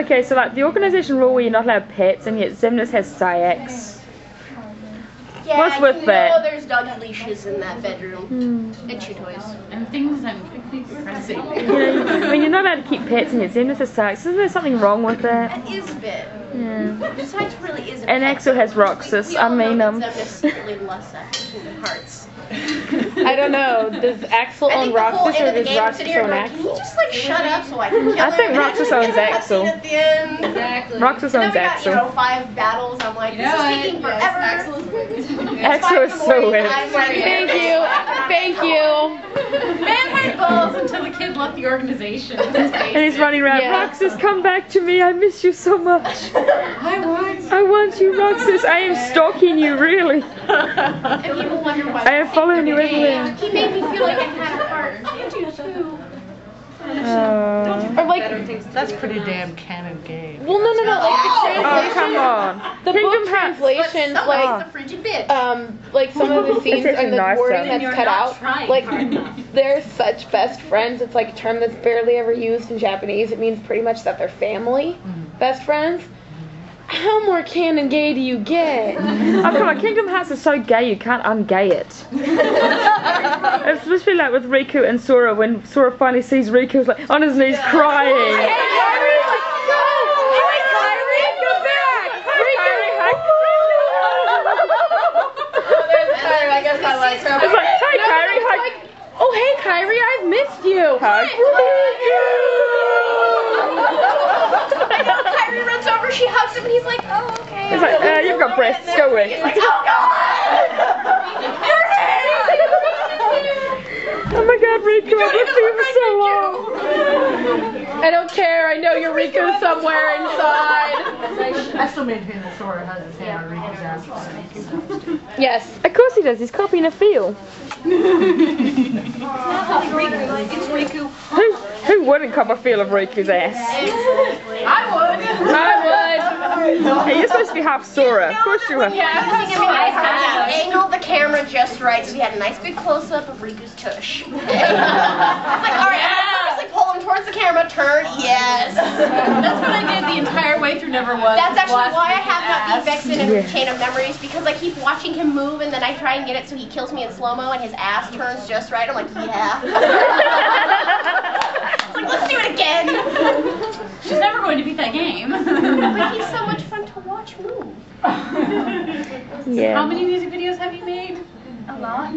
Okay, so like the organization rule where you're not allowed pets, and yet Xemnas has Sayax. Yeah, What's with that? know there's doggy leashes in that bedroom. And chew toys. And things I'm pressing. You know, I mean, you're not allowed to keep pets, and yet Xemnas has Sayax. Isn't there something wrong with that? That is a bit. Yeah. Besides, really is a And pet. Axel has Roxas. I mean, Xemnas secretly lusts after human hearts. I don't know. Does Axel own Roxas or does Roxas own Axel? Can you just like shut up so I can kill him? I think Roxas owns Axel. At the end. Exactly. Roxas And owns then we got, Axel. you know, 5 battles. I'm like, this is taking forever. Axel is so weird. Thank you. Thank you. Man went balls until the kid left the organization. And he's running around. Yeah. Roxas, come back to me. I miss you so much. I want you, Roxas. I am stalking you, really. And people wonder why. I am following you everywhere. He made me feel like I had a heart. You do too. Or like, That's pretty damn canon game. well, no, like the Oh, translation. come on. The Kingdom book Hearts. translations, Someone's like, a frigid bitch. like some of the scenes actually and the nice, wording though. that's cut out, like they're such best friends. It's like a term that's barely ever used in Japanese. It means pretty much that they're family, best friends. How more canon gay do you get? Oh, come on. Kingdom Hearts is so gay, you can't ungay it. It's supposed to be like with Riku and Sora, when Sora finally sees Riku, he's like on his knees crying. I guess I like her. It's like, hi, Kyrie, hi. Oh, hey, Kyrie, I've missed you. Hug. Kyrie runs over, she hugs him, and he's like, oh, okay. It's like, you've got breasts, go away. He's like, oh, God! Your hair! Oh my god, Riku, I've missed you for so long. I don't care. I know your Riku somewhere inside. I still maintain that Sora has his hand on Riku's ass. Yes. Of course he does, he's copying a feel. It's Riku. Who wouldn't cop a feel of Riku's ass? I would. Hey, you're supposed to be half Sora. Of course you are. I angled the camera just right, so we had a nice big close-up of Riku's tush. It's like, alright, I'm gonna purposely pull him towards the camera, turn, yes. That's what I did the entire way through Never Was. That's actually why I have that defects in Yeah. Chain of Memories, because I keep watching him move and then I try and get it so he kills me in slow-mo and his ass turns just right. I'm like, yeah. It's like, let's do it again. She's never going to beat that game. But he's so much fun to watch move. Yeah. How many music videos have you made? A lot.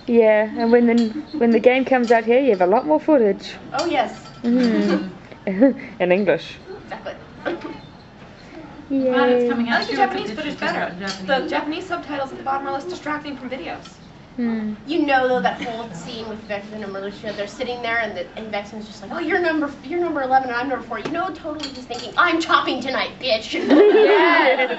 Yeah, and when the game comes out here, you have a lot more footage. Oh, yes. In English. Exactly. Glad it's Yay. coming I out like the too, Japanese because footage it's better. just The Japanese subtitles at the bottom are less distracting from videos. You know, though, that whole scene with Vexen and Merlucia, they're sitting there and Vexen's just like, oh, you're number 11 and I'm number 4. You know, totally he's thinking, I'm chopping tonight, bitch. Yes.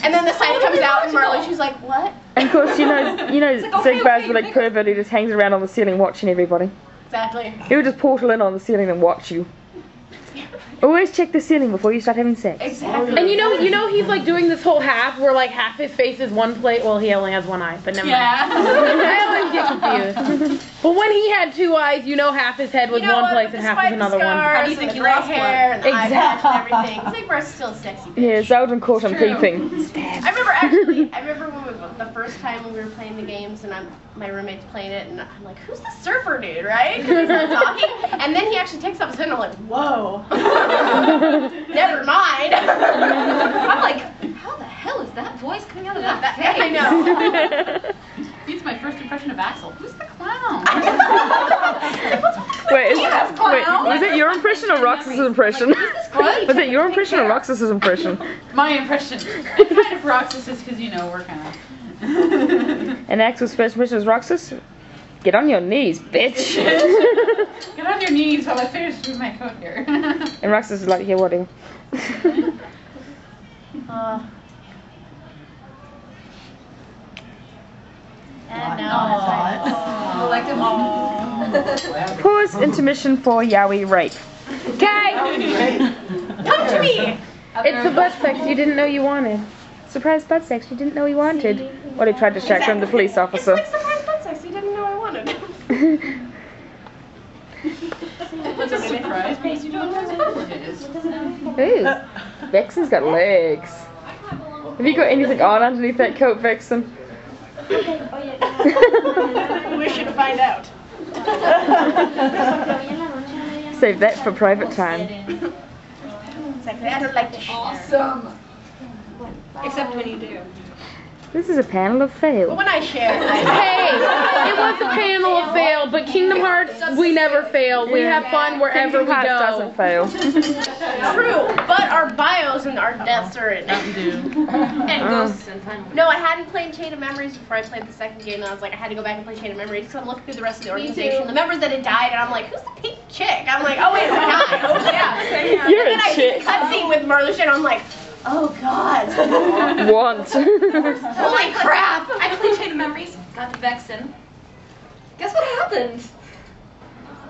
And then the sign comes out and Merlucia's like, what? And of course, you know, Sigbad's the like pervert who just hangs around on the ceiling watching everybody. Exactly. He would just portal in on the ceiling and watch you. Always check the ceiling before you start having sex. Exactly. And you know he's like doing this whole half where like half his face is one place. Well, he only has one eye, but never mind. I always get confused. But when he had 2 eyes, you know half his head was one place and half was another one. How do you think he lost hair and the eye patch and everything? Sigbar's still sexy. Bitch. Yeah, Zeldin caught him peeping. I remember when the first time when we were playing the games and my roommate's playing it and I'm like, who's the surfer dude, right? Because he's not talking. And then he actually takes off his head and I'm like, whoa. Never mind. I'm like, how the hell is that voice coming out of that face? I know. Beats my first impression of Axel. Who's the clown? Wait, was it your impression or Roxas's impression? Was it your impression or Roxas's impression? My impression. And kind of Roxas, because you know we're kind of. And Axel's first impression was Roxas? Get on your knees, bitch. Get on your knees while I finish with my coat here. And Roxas is like, here, what do you? And now Pause intermission for Yaoi rape. Okay. come to me. It's the butt sex you didn't know you wanted. Surprise butt sex you didn't know you wanted. Or he tried to shack from the police officer. It's like surprise butt sex you didn't know I wanted. Was surprised because you don't know what it is. Ooh, Vixen's got legs. Have you got anything on underneath that coat, Vixen? We should find out. Save that for private time. Exactly. I don't like to share. Awesome. Except when you do. This is a panel of But fail. when I share, Hey, it was a panel of fail, but Kingdom Hearts, we never fail. We have fun wherever we Kingdom Hearts go. doesn't fail. True, but our bios and our deaths are in it. And ghosts and fun. No, I hadn't played Chain of Memories before I played the second game, and I was like, I had to go back and play Chain of Memories because I'm looking through the rest of the organization, the members that had died, and I'm like, who's the pink chick? I'm like, oh wait, it's a guy. Oh yeah. You're And then a I see chick. the cutscene with Marluxia, and I'm like, oh god. Want. Holy crap! I played Chain of Memories, got to Vexen. Guess what happened?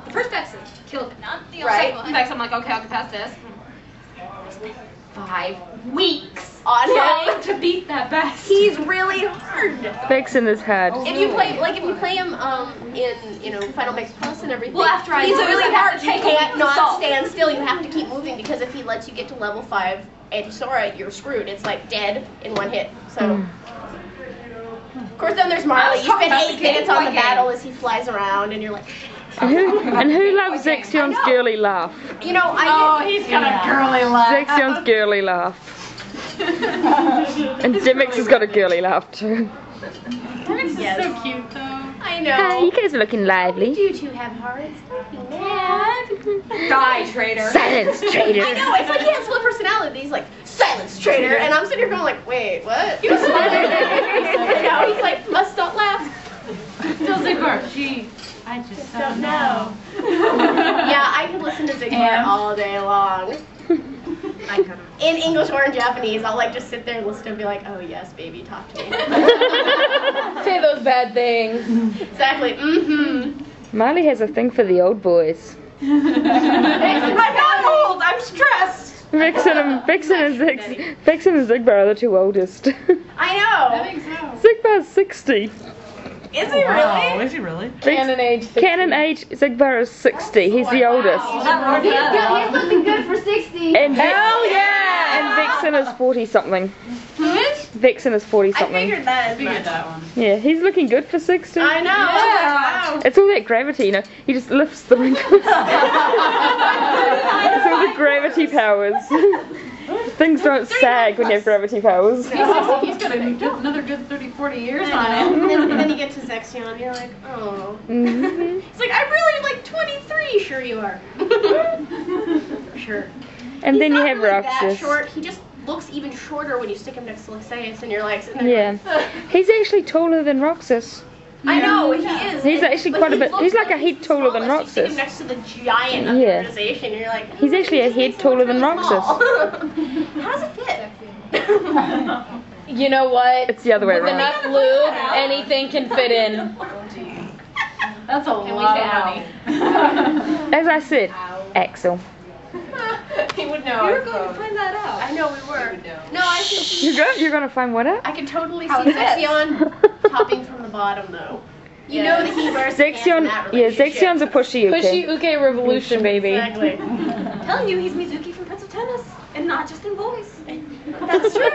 The first Vexen killed me. Not the right? Vexen, I'm like, okay, I'll get past this. I spent 5 weeks On trying him. to beat that best. He's really hard. Vixen is hard. If you play him in Final Mix Plus and everything, Well, after I he's lose, really I have hard. to You take a can't week not to stand still. You have to keep moving because if he lets you get to level 5 and Sora, you're screwed. It's like dead in one hit. So. Of course, then there's Marley. You spend 8 minutes on the battle as he flies around, and you're like, And who loves Zexion's girly laugh? you know, He's got a girly laugh. Zexion's girly laugh. And Dimix has got a girly laugh too. Yes. So cute though. I Hi, know. you guys are looking lively. You two have hearts. Don't be mad. Die, traitor. Silence, traitor. I know. It's like he has split personality. He's like, silence, traitor. And I'm sitting here going like, wait, what? He was smiling. No, he's like, must not laugh. Still Zigbar. Gee, I just don't know. Yeah, I could listen to Zigbar And? all day long. I could've. In English or in Japanese, I'll like just sit there and listen and be like, oh yes, baby, talk to me. Say those bad things. Exactly. Mm-hmm. Marley has a thing for the old boys. I'm not old. I'm stressed. Vixen and Zigbar are the two oldest. I know. think so. Zigbar's 60. Is he Wow, really? is he really? Canon age 60. Canon age, Zigbar is 60. He's the oldest. He's looking good for 60. And Hell yeah! And Vixen is 40 something. Who is? Vixen is 40 I something. figured that as Figured much. that one. Yeah, he's looking good for 60. I know. Yeah. Wow. It's all that gravity, you know. He just lifts the wrinkles. It's all the gravity powers. Things don't sag when you have gravity powers. He's got another good 30, 40 years on him. And then you get to Zexion and you're like, oh. Mhm. It's like, I'm really like 23. Sure you are. Sure. And then He's you not have really that Roxas. short. He just looks even shorter when you stick him next to Lysaeus and you're like sitting there Yeah. like, He's actually taller than Roxas. I know, he is. He's actually but quite a he bit- looks he's like a head the taller than smallest. You stick him Roxas. next to the giant of the Yeah. organization and you're like, He's actually a head taller than Roxas. How does it fit? You know what? It's the other way With around. enough lube, anything can fit in. That's a lot of money. As I said, Axel. He would know. We were going to find that out. I know we were. No, I think You're gonna find what out? I can totally How see it fits. Zexion topping from the bottom though. You know that he wears the pants in Zexion, that yeah, relationship. Zexion's a pushy Pushy uke. Uke Revolution, baby. Exactly. I'm telling you, he's Mizuki from Prince of Tennis, and not just in voice. That's true.